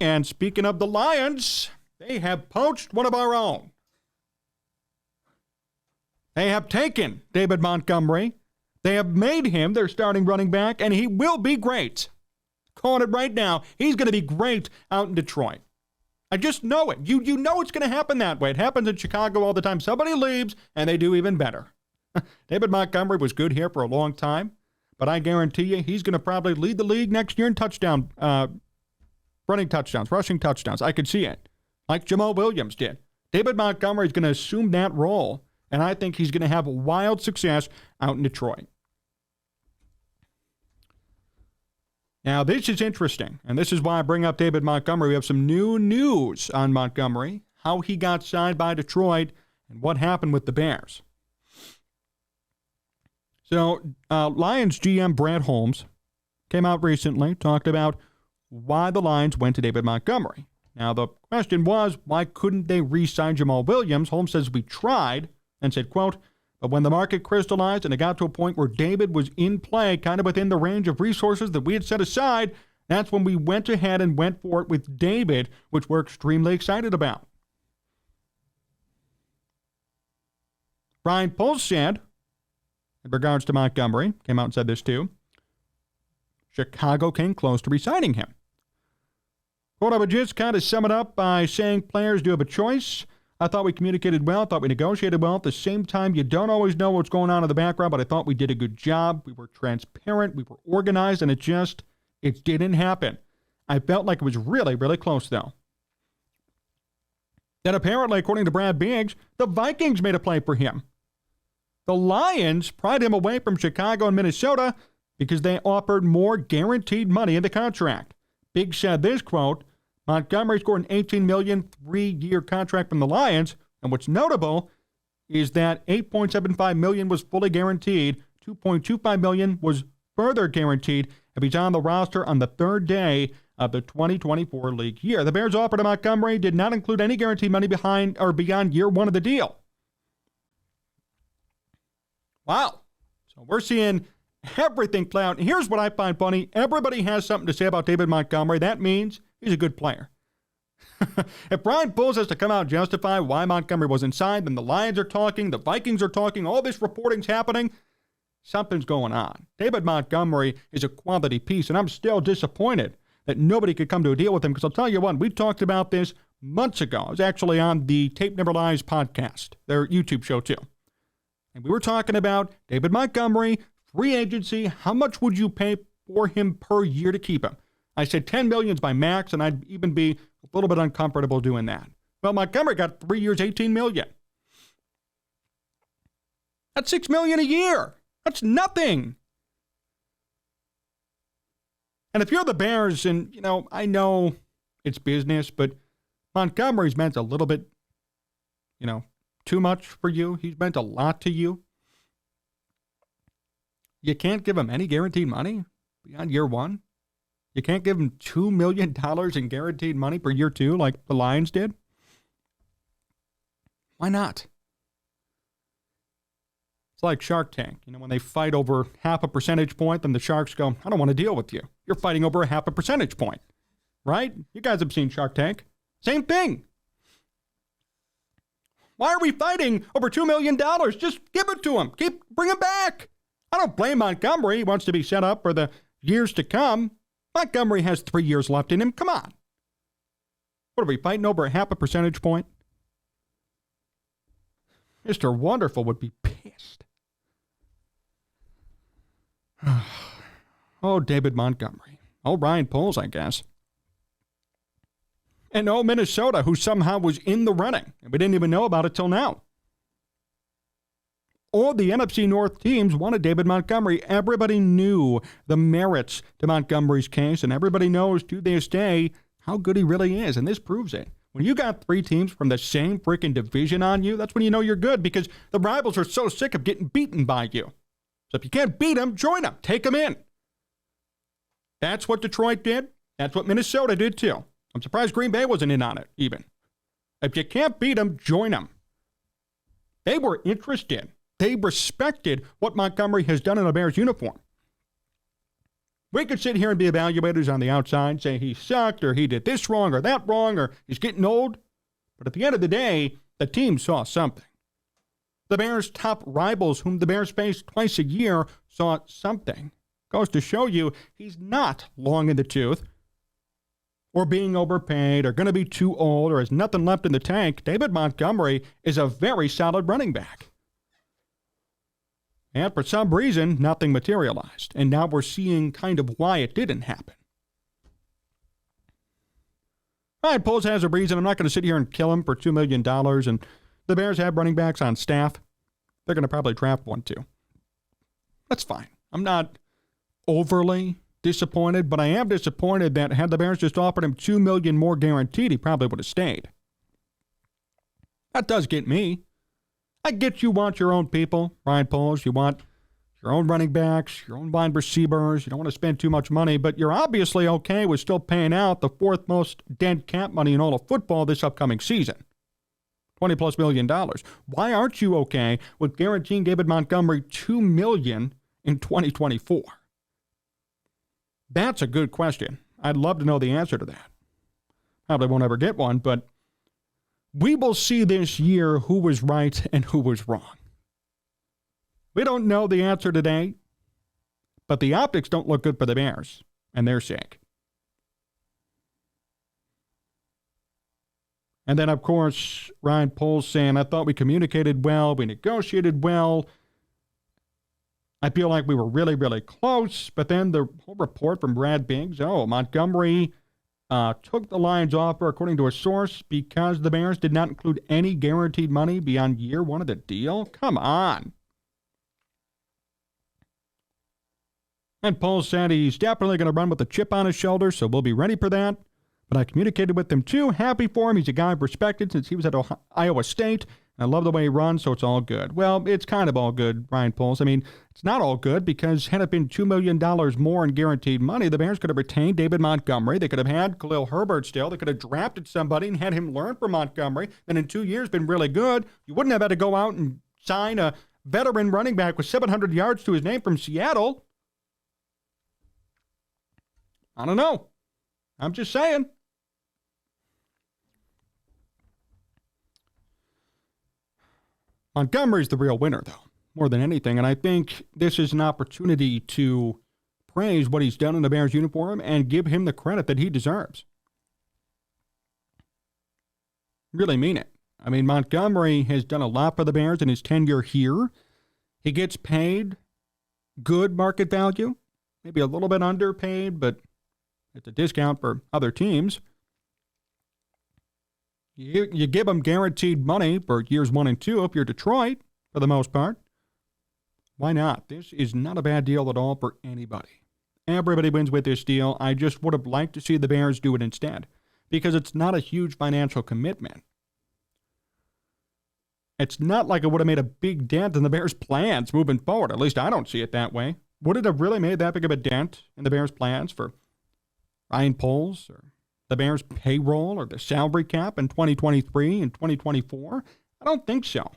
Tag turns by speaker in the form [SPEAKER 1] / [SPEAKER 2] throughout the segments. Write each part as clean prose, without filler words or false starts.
[SPEAKER 1] And speaking of the Lions, they have poached one of our own. They have taken David Montgomery. They have made him their starting running back, and he will be great. Calling it right now, he's going to be great out in Detroit. I just know it. You know it's going to happen that way. It happens in Chicago all the time. Somebody leaves, and they do even better. David Montgomery was good here for a long time, but I guarantee you he's going to probably lead the league next year in running touchdowns, rushing touchdowns. I could see it, like Jamal Williams did. David Montgomery is going to assume that role, and I think he's going to have wild success out in Detroit. Now, this is interesting, and this is why I bring up David Montgomery. We have some new news on Montgomery, how he got signed by Detroit, and what happened with the Bears. So, Lions GM Brad Holmes came out recently, talked about why the Lions went to David Montgomery. Now, the question was, why couldn't they re-sign Jamal Williams? Holmes says, we tried, and said, quote, but when the market crystallized and it got to a point where David was in play, kind of within the range of resources that we had set aside, that's when we went ahead and went for it with David, which we're extremely excited about. Brian Poles said, in regards to Montgomery, came out and said this too, Chicago came close to re-signing him. Quote, I would just kind of sum it up by saying players do have a choice. I thought we communicated well, thought we negotiated well. At the same time, you don't always know what's going on in the background, but I thought we did a good job. We were transparent, we were organized, and it didn't happen. I felt like it was really, really close, though. Then apparently, according to Brad Biggs, the Vikings made a play for him. The Lions pried him away from Chicago and Minnesota because they offered more guaranteed money in the contract. Biggs said this, quote, Montgomery scored an $18 million 3-year contract from the Lions, and what's notable is that $8.75 million was fully guaranteed, $2.25 million was further guaranteed if he's on the roster on the third day of the 2024 league year. The Bears' offer to Montgomery did not include any guaranteed money behind or beyond year one of the deal. Wow. So we're seeing everything play out. Here's what I find funny. Everybody has something to say about David Montgomery. That means he's a good player. If Brian Poles has to come out and justify why Montgomery wasn't signed, then the Lions are talking, the Vikings are talking, all this reporting's happening, something's going on. David Montgomery is a quality piece, and I'm still disappointed that nobody could come to a deal with him, because I'll tell you what, we talked about this months ago. I was actually on the Tape Never Lies podcast, their YouTube show too. And we were talking about David Montgomery, free agency, how much would you pay for him per year to keep him? I said $10 million is my max, and I'd even be a little bit uncomfortable doing that. Well, Montgomery got 3 years, $18 million. That's $6 million a year. That's nothing. And if you're the Bears, and, I know it's business, but Montgomery's meant a little bit, too much for you. He's meant a lot to you. You can't give him any guaranteed money beyond year one. You can't give him $2 million in guaranteed money for year two like the Lions did. Why not? It's like Shark Tank. When they fight over half a percentage point, then the Sharks go, I don't want to deal with you. You're fighting over a half a percentage point. Right? You guys have seen Shark Tank. Same thing. Why are we fighting over $2 million? Just give it to him. Bring him back. I don't blame Montgomery. He wants to be set up for the years to come. Montgomery has 3 years left in him. Come on. What are we fighting over a half a percentage point? Mr. Wonderful would be pissed. Oh, David Montgomery. Oh, Ryan Poles, I guess. And oh, Minnesota, who somehow was in the running. And we didn't even know about it till now. All the NFC North teams wanted David Montgomery. Everybody knew the merits to Montgomery's case, and everybody knows to this day how good he really is, and this proves it. When you got three teams from the same freaking division on you, that's when you know you're good, because the rivals are so sick of getting beaten by you. So if you can't beat them, join them. Take them in. That's what Detroit did. That's what Minnesota did too. I'm surprised Green Bay wasn't in on it, even. If you can't beat them, join them. They were interested. They respected what Montgomery has done in a Bears uniform. We could sit here and be evaluators on the outside, say he sucked, or he did this wrong, or that wrong, or he's getting old. But at the end of the day, the team saw something. The Bears' top rivals, whom the Bears face twice a year, saw something. Goes to show you he's not long in the tooth, or being overpaid, or going to be too old, or has nothing left in the tank. David Montgomery is a very solid running back. And for some reason, nothing materialized. And now we're seeing kind of why it didn't happen. Ryan Poles has a reason. I'm not going to sit here and kill him for $2 million. And the Bears have running backs on staff. They're going to probably draft one too. That's fine. I'm not overly disappointed, but I am disappointed that had the Bears just offered him $2 million more guaranteed, he probably would have stayed. That does get me. I get you want your own people, Ryan Poles. You want your own running backs, your own wide receivers. You don't want to spend too much money, but you're obviously okay with still paying out the fourth most dead cap money in all of football this upcoming season. $20+ million. Why aren't you okay with guaranteeing David Montgomery $2 million in 2024? That's a good question. I'd love to know the answer to that. Probably won't ever get one, but we will see this year who was right and who was wrong. We don't know the answer today, but the optics don't look good for the Bears and their sake. And then, of course, Ryan Poles saying, I thought we communicated well, we negotiated well. I feel like we were really, really close. But then the whole report from Brad Biggs, Montgomery took the Lions' offer, according to a source, because the Bears did not include any guaranteed money beyond year one of the deal. Come on. And Poles said he's definitely going to run with a chip on his shoulder, so we'll be ready for that. But I communicated with him too. Happy for him. He's a guy I've respected since he was at Iowa State. I love the way he runs, so it's all good. Well, it's kind of all good, Ryan Poles. I mean, it's not all good because had it been $2 million more in guaranteed money, the Bears could have retained David Montgomery. They could have had Khalil Herbert still. They could have drafted somebody and had him learn from Montgomery, and in 2 years been really good. You wouldn't have had to go out and sign a veteran running back with 700 yards to his name from Seattle. I don't know. I'm just saying. Montgomery's the real winner, though, more than anything. And I think this is an opportunity to praise what he's done in the Bears uniform and give him the credit that he deserves. Really mean it. I mean, Montgomery has done a lot for the Bears in his tenure here. He gets paid good market value, maybe a little bit underpaid, but it's a discount for other teams. You give them guaranteed money for years 1 and 2 if you're Detroit, for the most part. Why not? This is not a bad deal at all for anybody. Everybody wins with this deal. I just would have liked to see the Bears do it instead, because it's not a huge financial commitment. It's not like it would have made a big dent in the Bears' plans moving forward. At least I don't see it that way. Would it have really made that big of a dent in the Bears' plans for Ryan Poles or the Bears' payroll or the salary cap in 2023 and 2024? I don't think so.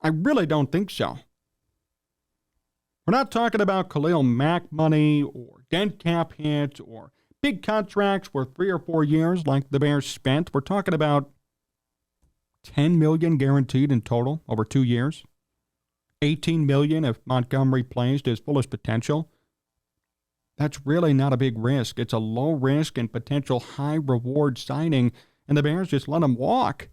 [SPEAKER 1] I really don't think so. We're not talking about Khalil Mack money or dent cap hits or big contracts for 3 or 4 years like the Bears spent. We're talking about $10 million guaranteed in total over 2 years. $18 million if Montgomery plays to his fullest potential. That's really not a big risk. It's a low risk and potential high reward signing, and the Bears just let him walk.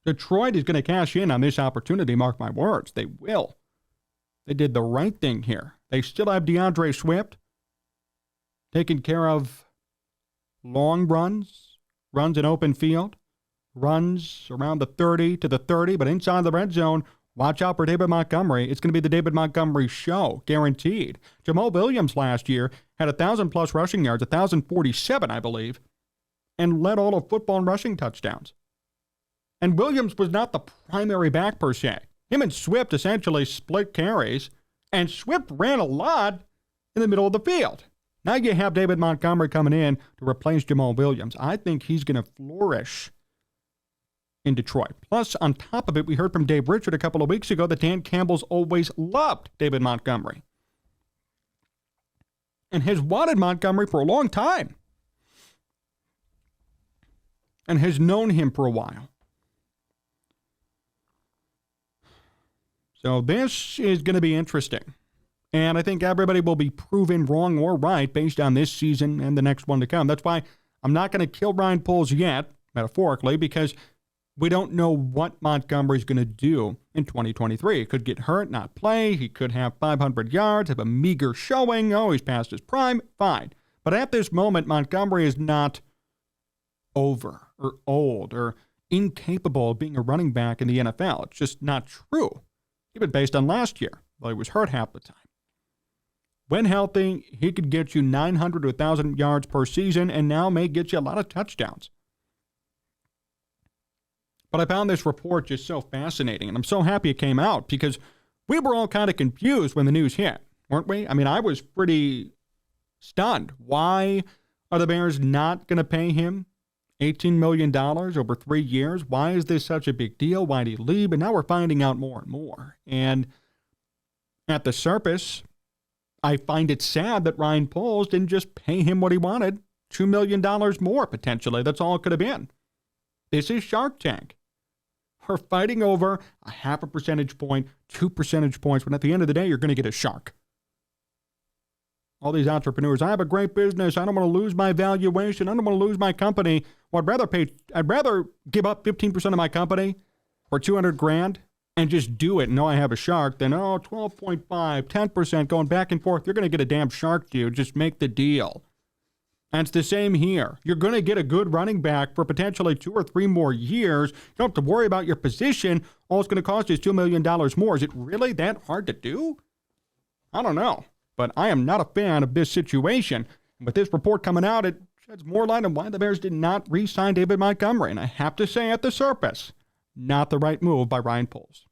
[SPEAKER 1] Detroit is going to cash in on this opportunity, mark my words. They will. They did the right thing here. They still have DeAndre Swift taking care of long runs in open field, runs around the 30 to the 30, but inside the red zone, watch out for David Montgomery. It's going to be the David Montgomery show, guaranteed. Jamal Williams last year had 1,000+ rushing yards, 1,047, I believe, and led all of football in rushing touchdowns. And Williams was not the primary back per se. Him and Swift essentially split carries, and Swift ran a lot in the middle of the field. Now you have David Montgomery coming in to replace Jamal Williams. I think he's going to flourish in Detroit. Plus, on top of it, we heard from Dave Richard a couple of weeks ago that Dan Campbell's always loved David Montgomery and has wanted Montgomery for a long time and has known him for a while. So this is going to be interesting. And I think everybody will be proven wrong or right based on this season and the next one to come. That's why I'm not going to kill Ryan Poles yet, metaphorically, because we don't know what Montgomery's going to do in 2023. He could get hurt, not play. He could have 500 yards, have a meager showing. Oh, he's past his prime. Fine. But at this moment, Montgomery is not over or old or incapable of being a running back in the NFL. It's just not true. Even based on last year, well, he was hurt half the time. When healthy, he could get you 900 to 1,000 yards per season and now may get you a lot of touchdowns. But I found this report just so fascinating, and I'm so happy it came out because we were all kind of confused when the news hit, weren't we? I mean, I was pretty stunned. Why are the Bears not going to pay him $18 million over 3 years? Why is this such a big deal? Why did he leave? And now we're finding out more and more. And at the surface, I find it sad that Ryan Poles didn't just pay him what he wanted, $2 million more potentially. That's all it could have been. This is Shark Tank. We're fighting over a 0.5 percentage point, 2 percentage points, when at the end of the day, you're going to get a shark. All these entrepreneurs, I have a great business. I don't want to lose my valuation. I don't want to lose my company. Well, I'd rather give up 15% of my company for $200,000 and just do it and know I have a shark than, 12.5, 10% going back and forth. You're going to get a damn shark, dude. Just make the deal. And it's the same here. You're going to get a good running back for potentially 2 or 3 more years. You don't have to worry about your position. All it's going to cost you is $2 million more. Is it really that hard to do? I don't know. But I am not a fan of this situation. And with this report coming out, it sheds more light on why the Bears did not re-sign David Montgomery. And I have to say, at the surface, not the right move by Ryan Poles.